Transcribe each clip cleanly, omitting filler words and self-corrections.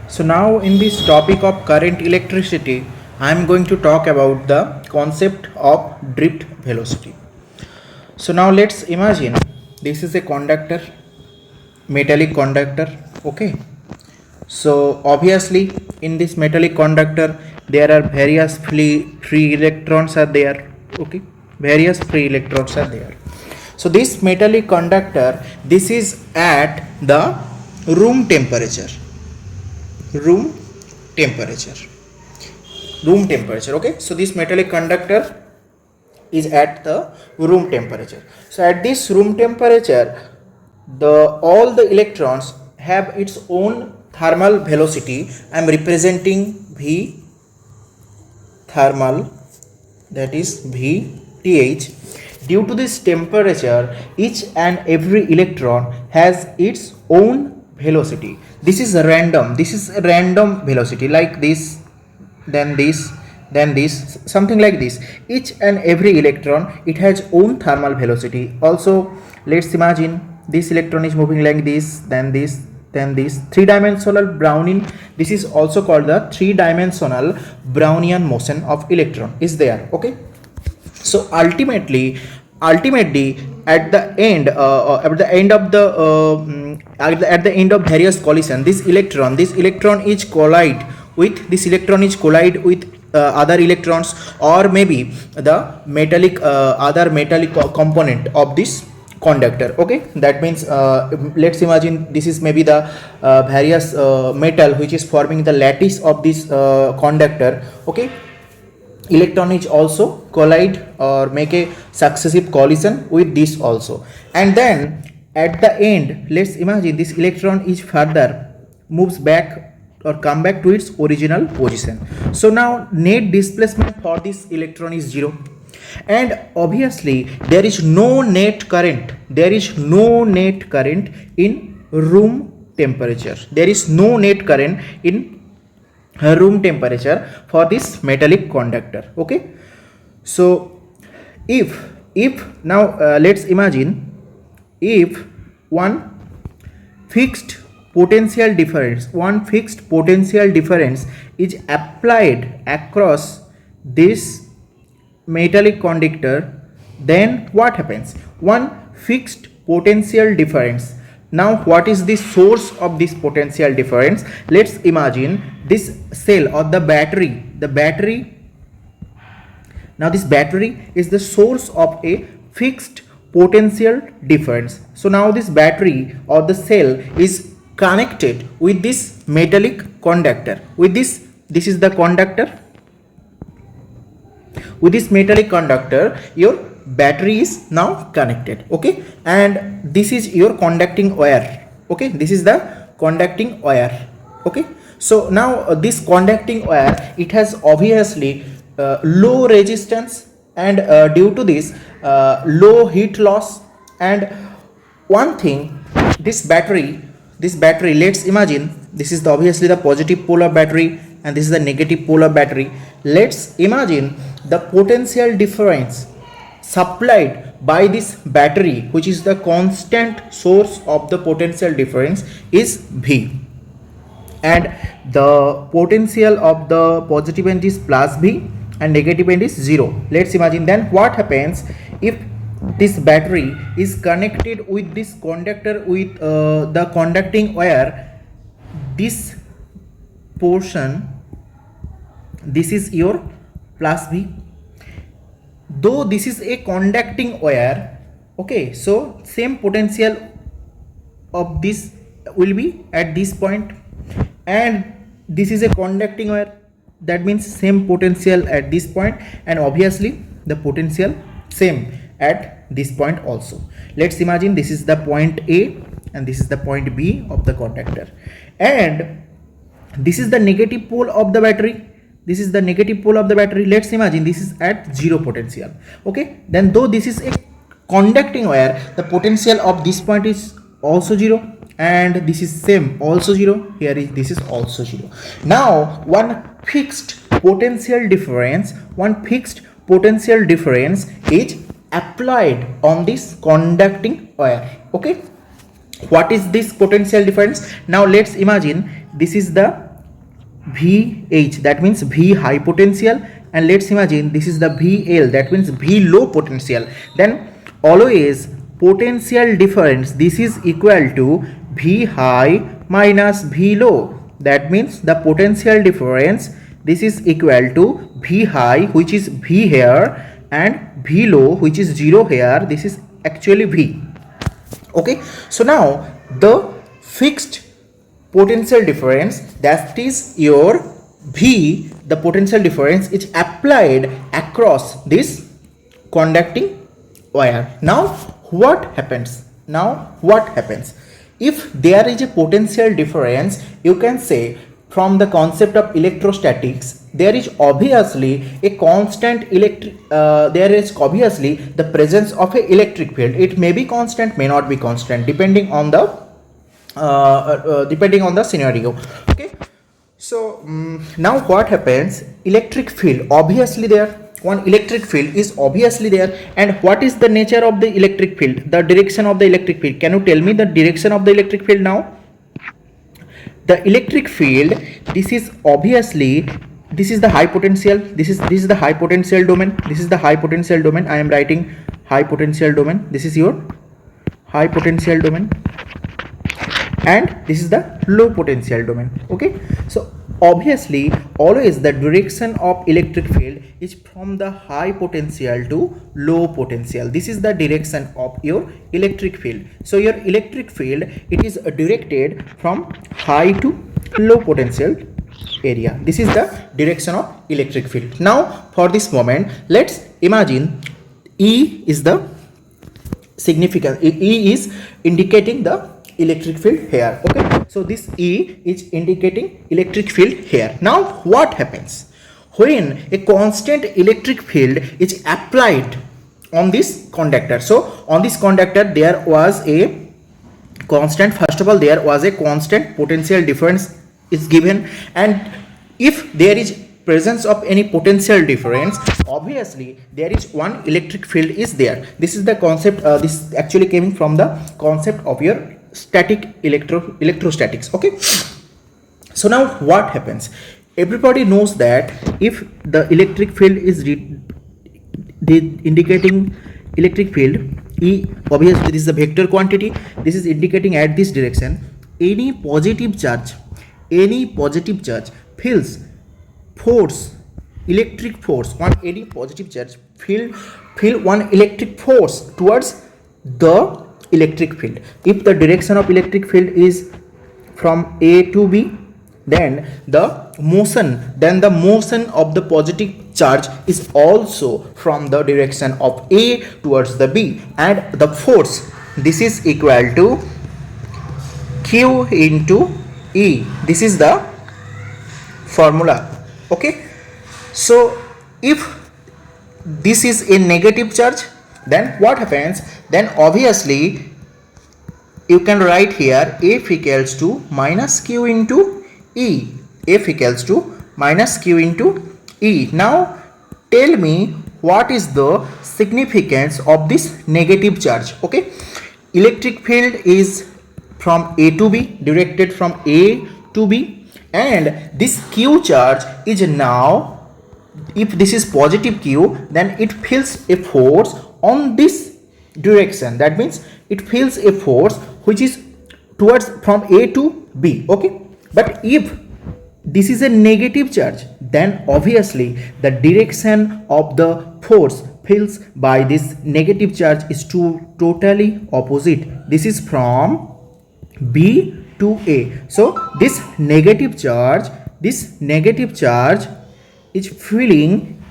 So now in this topic of current electricity, I am going to talk about the concept of drift velocity. So now let's imagine this is a conductor, metallic conductor, okay. So obviously in this metallic conductor there are various free electrons are there, okay. Various free electrons are there. So this metallic conductor, this is at the room temperature room temperature okay. So this metallic conductor is at the room temperature. So at this room temperature, the all the electrons have its own thermal velocity. I am representing V thermal, that is VTH. Due to this temperature, each and every electron has its own velocity. This is a random velocity, like this, then this, something like this. Each and every electron, it has own thermal velocity. Also, let's imagine this electron is moving like this, then this, then this. Three-dimensional Brownian, this is also called the three-dimensional Brownian motion of electron is there, okay. So ultimately at the end at the end of various collision, this electron is collide with other electrons, or maybe the other metallic component of this conductor, okay. That means let's imagine this is maybe the various metal which is forming the lattice of this conductor, okay. Electron is also collide or make a successive collision with this also, and then at the end, let's imagine this electron is further moves back or come back to its original position. So now net displacement for this electron is 0, and obviously there is no net current in room temperature. There is no net current in room temperature for this metallic conductor, okay. So if now let's imagine if one fixed potential difference is applied across this metallic conductor, then what happens? One fixed potential difference. Now what is the source of this potential difference? Let's imagine this cell or the battery. Now this battery is the source of a fixed potential difference. So now this battery or the cell is connected with this metallic conductor. With this is the conductor. With this metallic conductor, your battery is now connected, okay, and this is your conducting wire, okay. This is the conducting wire, okay. So now this conducting wire, it has obviously low resistance, and due to this low heat loss. And one thing, this battery, let's imagine this is obviously the positive pole of battery and this is the negative pole of battery. Let's imagine the potential difference supplied by this battery, which is the constant source of the potential difference, is V, and the potential of the positive end is plus V and negative end is 0. Let's imagine then what happens if this battery is connected with this conductor with the conducting wire. This portion, this is your plus V, though this is a conducting wire, okay. So same potential of this will be at this point, and this is a conducting wire, that means same potential at this point, and obviously the potential same at this point also. Let's imagine this is the point A and this is the point B of the conductor, and this is the negative pole of the battery. Let's imagine this is at 0 potential, okay. Then though this is a conducting wire, the potential of this point is also 0, and this is same also 0. Here is this is also 0. Now one fixed potential difference is applied on this conducting wire, okay. What is this potential difference? Now let's imagine this is the VH, that means V high potential, and let's imagine this is the VL, that means V low potential. Then always potential difference, this is equal to V high minus V low. That means the potential difference, this is equal to V high, which is V here, and V low, which is 0 here. This is actually V. Okay, so now the fixed potential difference, that is your V, the potential difference is applied across this conducting wire. Now what happens? If there is a potential difference, you can say from the concept of electrostatics, there is obviously a constant there is obviously the presence of a electric field. It may be constant, may not be constant, depending on the scenario. Okay, so now what happens? Electric field obviously there, one electric field is obviously there. And what is the nature of the electric field, the direction of the electric field? Can you tell me the direction of the electric field? Now the electric field, this is obviously, this is the high potential, this is the high potential domain, this is the high potential domain. I am writing high potential domain, this is your high potential domain, and this is the low potential domain. Okay, so obviously always the direction of electric field is from the high potential to low potential. This is the direction of your electric field. So your electric field, it is directed from high to low potential area. This is the direction of electric field. Now for this moment, let's imagine E is the significant, E is indicating the electric field here. Okay, so this E is indicating electric field here. Now what happens when a constant electric field is applied on this conductor? So on this conductor there was a constant, first of all there was a constant potential difference is given, and if there is presence of any potential difference, obviously there is one electric field is there. This is the concept, this actually came from the concept of your static electrostatics. Okay, so now what happens? Everybody knows that if the electric field is indicating electric field E, obviously this is the vector quantity, this is indicating at this direction. Any positive charge feels force, electric force, one any positive charge feel one electric force towards the electric field. If the direction of electric field is from A to B, then the motion of the positive charge is also from the direction of A towards the B, and the force, this is equal to Q into E. This is the formula. Okay, so if this is a negative charge, then what happens? Then obviously you can write here F equals to minus Q into E. F equals to minus Q into E. Now tell me what is the significance of this negative charge. Okay, electric field is from A to B, directed from A to B, and this Q charge is now, if this is positive Q, then it feels a force on this direction. That means it feels a force which is towards from A to B. Okay, but if this is a negative charge, then obviously the direction of the force feels by this negative charge is totally opposite. This is from B to A. So this negative charge is feeling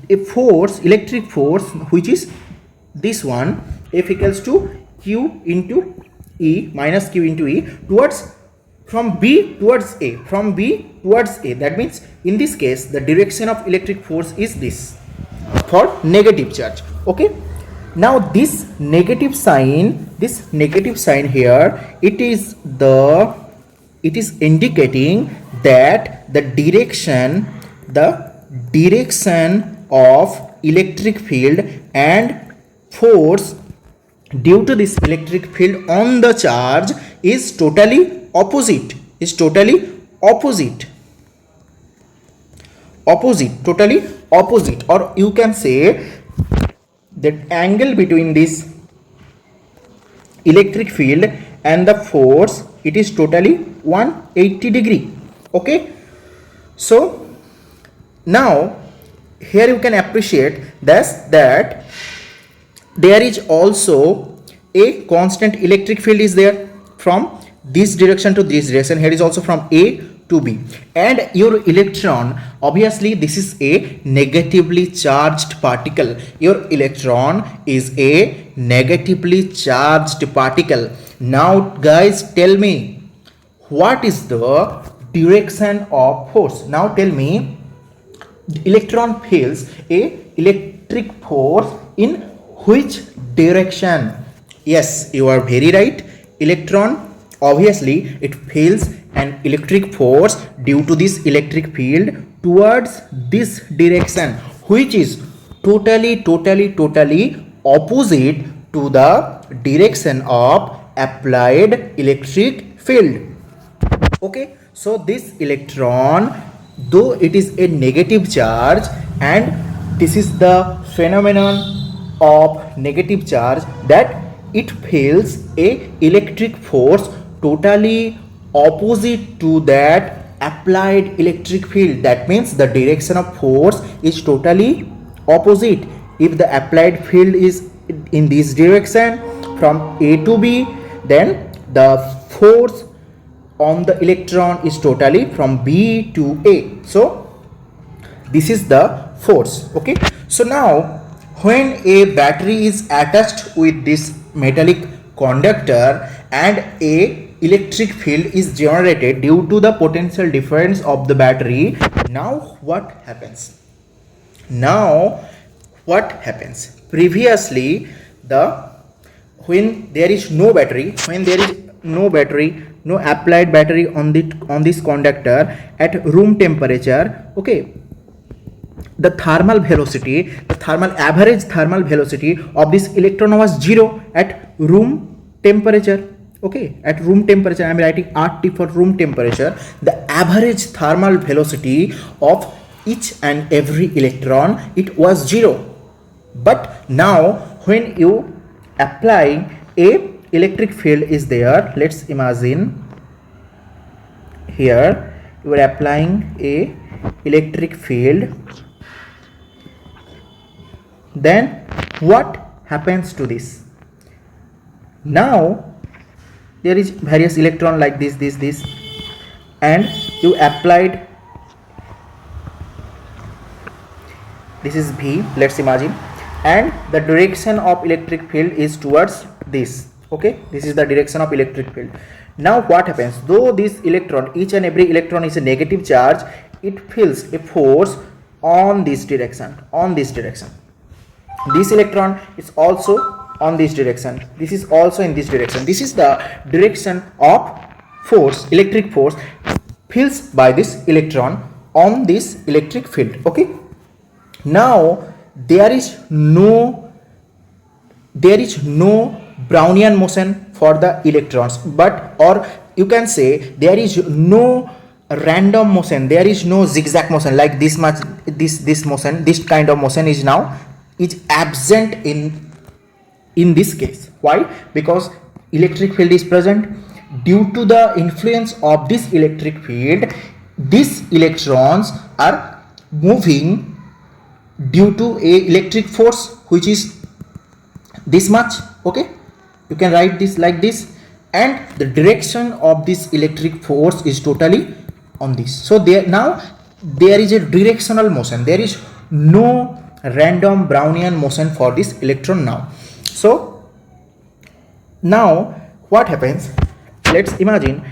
a force, electric force, which is this one, F equals to Q into E, minus Q into E, towards from B towards A, from B towards A. That means in this case the direction of electric force is this for negative charge. Okay, now this negative sign here, it is indicating that the direction of electric field and force due to this electric field on the charge is totally opposite. opposite, totally opposite, or you can say that angle between this electric field and the force, it is totally 180 degree. Okay, so now here you can appreciate this, that there is also a constant electric field is there from this direction to this direction. Here is also from A to B, and your electron, obviously this is a negatively charged particle. Your electron is a negatively charged particle. Now guys, tell me, what is the direction of force? Now tell me, the electron feels a electric force in which direction? Yes, you are very right. Electron, obviously it feels an electric force due to this electric field towards this direction, which is totally opposite to the direction of applied electric field. Okay, so this electron, though it is a negative charge, and this is the phenomenon of negative charge, that it feels a electric force totally opposite to that applied electric field. That means the direction of force is totally opposite. If the applied field is in this direction from A to B, then the force on the electron is totally from B to A. So this is the force. Okay, so now when a battery is attached with this metallic conductor and a electric field is generated due to the potential difference of the battery, now what happens? Previously, when there is no battery, no applied battery on this conductor at room temperature, okay, the average thermal velocity of this electron was 0 at room temperature. Okay, at room temperature, I am writing RT for room temperature. The average thermal velocity of each and every electron, it was 0. But now when you apply a electric field is there, let's imagine here you are applying a electric field, then what happens to this? Now there is various electron like this, and you applied, this is V, let's imagine, and the direction of electric field is towards this. Okay, this is the direction of electric field. Now what happens? Though this electron, each and every electron is a negative charge, it feels a force on this direction, This electron is also on this direction, this is also in this direction. This is the direction of force, electric force feels by this electron on this electric field. Okay, now there is no Brownian motion for the electrons, but, or you can say, there is no random motion, there is no zigzag motion like this much, this motion, this kind of motion is absent in this case. Why? Because electric field is present. Due to the influence of this electric field, these electrons are moving due to a electric force which is this much. Okay, you can write this like this, and the direction of this electric force is totally on this. So there is a directional motion, there is no random Brownian motion for this electron now. So now what happens? Let's imagine